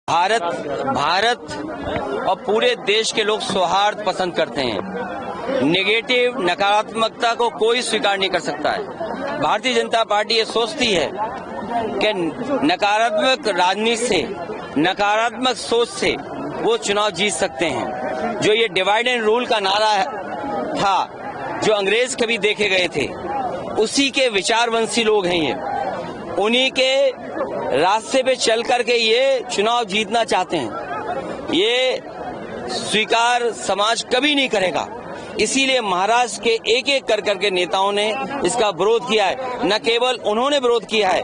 भारत और पूरे देश के लोग सौहार्द पसंद करते हैं। नेगेटिव नकारात्मकता को कोई स्वीकार नहीं कर सकता है। भारतीय जनता पार्टी ये सोचती है कि नकारात्मक राजनीति से, नकारात्मक सोच से वो चुनाव जीत सकते हैं। जो ये डिवाइड एंड रूल का नारा था, जो अंग्रेज कभी देखे गए थे, उसी के विचारवंशी लोग हैं ये। उन्हीं के रास्ते पे चल करके ये चुनाव जीतना चाहते हैं। ये स्वीकार समाज कभी नहीं करेगा। इसीलिए महाराष्ट्र के एक एक कर करके नेताओं ने इसका विरोध किया है। न केवल उन्होंने विरोध किया है,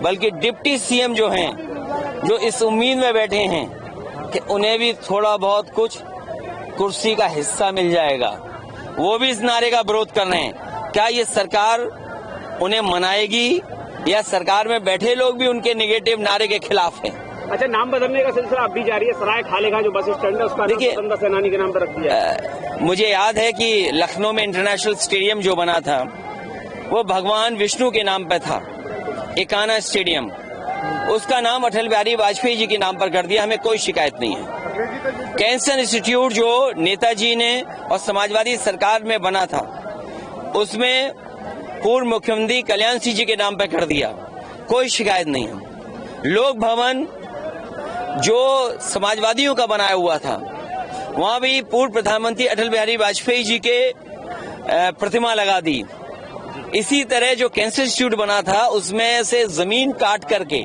बल्कि डिप्टी सीएम जो हैं, जो इस उम्मीद में बैठे हैं कि उन्हें भी थोड़ा बहुत कुछ कुर्सी का हिस्सा मिल जाएगा, वो भी इस नारे का विरोध कर रहे हैं। क्या ये सरकार उन्हें मनाएगी या सरकार में बैठे लोग भी उनके नेगेटिव नारे के खिलाफ हैं? अच्छा, नाम बदलने का सिलसिला अब भी जारी है। सराय खालेगा जो बस स्टैंड है, उसका देखिए, स्वतंत्रता सेनानी के नाम पर रख दिया है। मुझे याद है कि लखनऊ में इंटरनेशनल स्टेडियम जो बना था, वो भगवान विष्णु के नाम पर था, एकाना स्टेडियम। उसका नाम अटल बिहारी वाजपेयी जी के नाम पर कर दिया। हमें कोई शिकायत नहीं है। कैंसर इंस्टीट्यूट जो नेताजी ने और समाजवादी सरकार में बना था, उसमें पूर्व मुख्यमंत्री कल्याण सिंह जी के नाम पर कर दिया। कोई शिकायत नहीं है। लोक भवन जो समाजवादियों का बनाया हुआ था, वहां भी पूर्व प्रधानमंत्री अटल बिहारी वाजपेयी जी के प्रतिमा लगा दी। इसी तरह जो कैंसर इंस्टीट्यूट बना था, उसमें से जमीन काट करके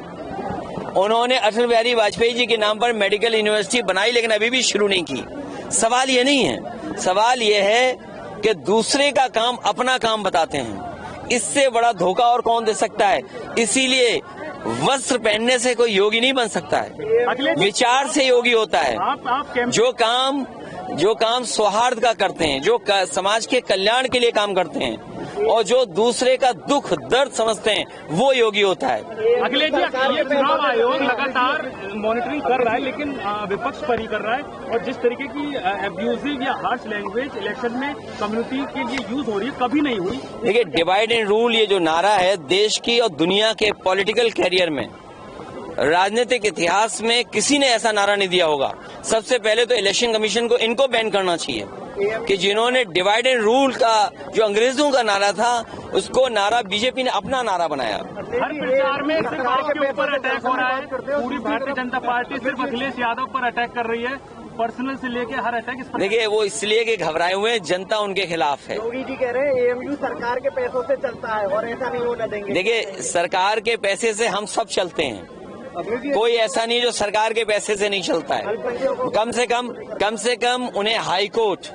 उन्होंने अटल बिहारी वाजपेयी जी के नाम पर मेडिकल यूनिवर्सिटी बनाई, लेकिन अभी भी शुरू नहीं की। सवाल ये नहीं है। सवाल ये है कि दूसरे का काम अपना काम बताते हैं। इससे बड़ा धोखा और कौन दे सकता है? इसीलिए वस्त्र पहनने से कोई योगी नहीं बन सकता है, विचार से योगी होता है। जो काम सौहार्द का करते हैं, जो समाज के कल्याण के लिए काम करते हैं, और जो दूसरे का दुख दर्द समझते हैं, वो योगी होता है। अखिलेश जी, ये चुनाव आयोग लगातार मॉनिटरिंग कर रहा है, लेकिन विपक्ष पर ही कर रहा है। और जिस तरीके की एब्यूजिव या हार्श लैंग्वेज इलेक्शन में कम्युनिटी के लिए यूज हो रही है, कभी नहीं हुई। देखिए, डिवाइड एंड रूल ये जो नारा है, देश की और दुनिया के पॉलिटिकल कैरियर में, राजनीतिक इतिहास में किसी ने ऐसा नारा नहीं दिया होगा। सबसे पहले तो इलेक्शन कमीशन को इनको बैन करना चाहिए कि जिन्होंने डिवाइड एंड रूल का जो अंग्रेजों का नारा था, उसको नारा बीजेपी ने अपना नारा बनाया। हर प्रचार में सिर्फ आपके ऊपर अटैक हो रहा है। पूरी भारतीय जनता पार्टी सिर्फ अखिलेश यादव पर अटैक कर रही है, पर्सनल से लेके हर अटैक इस पर। देखिए, वो इसलिए कि घबराए हुए हैं, जनता उनके खिलाफ है। योगी जी कह रहे हैं एएमयू सरकार के पैसों से चलता है और ऐसा नहीं होने देंगे। देखिए, सरकार के पैसे से हम सब चलते हैं। कोई ऐसा नहीं जो सरकार के पैसे से नहीं चलता है। कम से कम उन्हें हाई कोर्ट,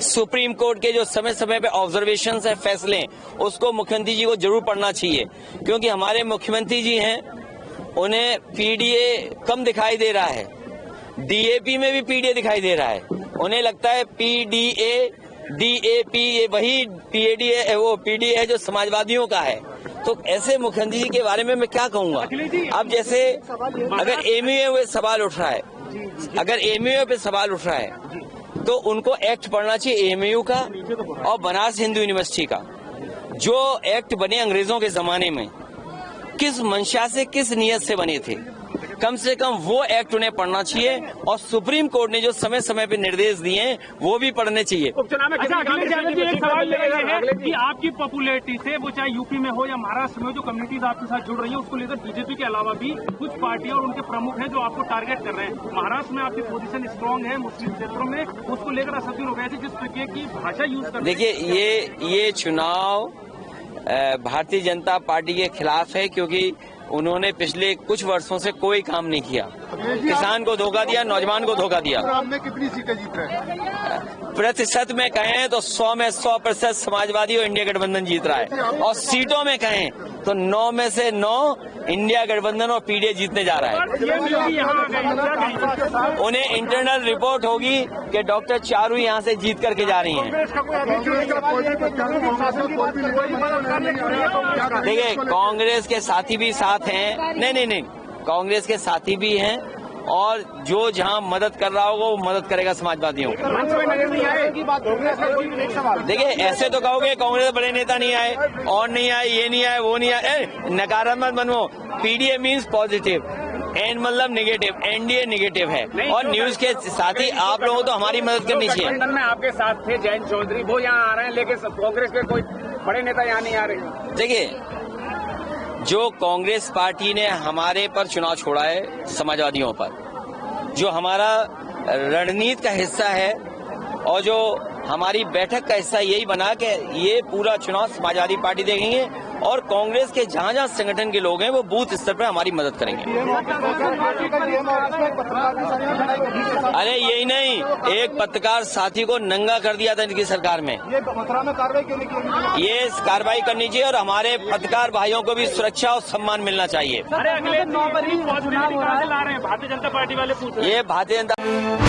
सुप्रीम कोर्ट के जो समय समय पे ऑब्जर्वेशन है, फैसले, उसको मुख्यमंत्री जी को जरूर पढ़ना चाहिए। क्योंकि हमारे मुख्यमंत्री जी हैं, उन्हें पीडीए कम दिखाई दे रहा है, डीएपी में भी पीडीए दिखाई दे रहा है। उन्हें लगता है पीडीए, डीएपी ये वही पीडीए, वो पीडीए है जो समाजवादियों का है। तो ऐसे मुख्यमंत्री जी के बारे में मैं क्या कहूँगा? अब जैसे अगर एमयूए पे सवाल उठ रहा है, तो उनको एक्ट पढ़ना चाहिए एमयू का और बनारस हिंदू यूनिवर्सिटी का। जो एक्ट बने अंग्रेजों के जमाने में, किस मंशा से, किस नियत से बने थे, कम से कम वो एक्ट उन्हें पढ़ना चाहिए। और सुप्रीम कोर्ट ने जो समय समय पे निर्देश दिए हैं, वो भी पढ़ने चाहिए। उपचुनाव में अखिलेश यादव जी, एक सवाल है कि आपकी पॉपुलैरिटी से, वो चाहे यूपी में हो या महाराष्ट्र में, जो कम्युनिटीज आपके साथ जुड़ रही है, उसको लेकर बीजेपी के अलावा भी कुछ पार्टियां और उनके प्रमुख हैं जो आपको टारगेट कर रहे हैं। महाराष्ट्र में आपकी पोजीशन स्ट्रांग है, मुस्लिम क्षेत्रों में, उसको लेकर असत्य हो गए थे जिस तरीके की भाषा यूज कर। देखिए, ये चुनाव भारतीय जनता पार्टी के खिलाफ है, क्योंकि उन्होंने पिछले कुछ वर्षों से कोई काम नहीं किया। किसान को धोखा दिया, नौजवान को धोखा दिया। में कितनी सीटें जीत रहे हैं? प्रतिशत में कहें तो 100 में 100% समाजवादी और इंडिया गठबंधन जीत रहा है। और सीटों में कहें तो 9 में से 9 इंडिया गठबंधन और पीडीए जीतने जा रहा है। उन्हें इंटरनल रिपोर्ट होगी कि डॉक्टर चारू यहाँ से जीत करके जा रही हैं। देखिए, कांग्रेस के साथी भी साथ हैं। नहीं, कांग्रेस के साथी भी हैं, और जो जहां मदद कर रहा होगा वो मदद करेगा समाजवादियों को। देखिए, ऐसे तो कहोगे कांग्रेस बड़े नेता नहीं आए, और नहीं आए, ये नहीं आए, वो नहीं आए, नकारात्मक बनो। पीडीए मीन्स पॉजिटिव, एन मतलब निगेटिव, एनडीए निगेटिव है। और न्यूज के साथ ही आप लोगों को तो हमारी मदद करनी चाहिए। गठबंधन में आपके साथ थे जयंत चौधरी, वो यहाँ आ रहे हैं, लेकिन कांग्रेस के कोई बड़े नेता यहाँ नहीं आ रहे। देखिए, जो कांग्रेस पार्टी ने हमारे पर चुनाव छोड़ा है, समाजवादियों पर, जो हमारा रणनीति का हिस्सा है और जो हमारी बैठक का हिस्सा यही बना कि ये पूरा चुनाव समाजवादी पार्टी देखेंगे और कांग्रेस के जहां जहां संगठन के लोग हैं वो बूथ स्तर पर हमारी मदद करेंगे। अरे यही नहीं, एक पत्रकार साथी को नंगा कर दिया था इनकी सरकार में। ये मथुरा में कार्रवाई क्यों नहीं की? ये कार्रवाई करनी चाहिए और हमारे पत्रकार भाइयों को भी सुरक्षा और सम्मान मिलना चाहिए। अरे अगले 9 फरवरी चुनाव ला रहे हैं, भारतीय जनता पार्टी वाले पूछ रहे हैं। ये भारतीय जनता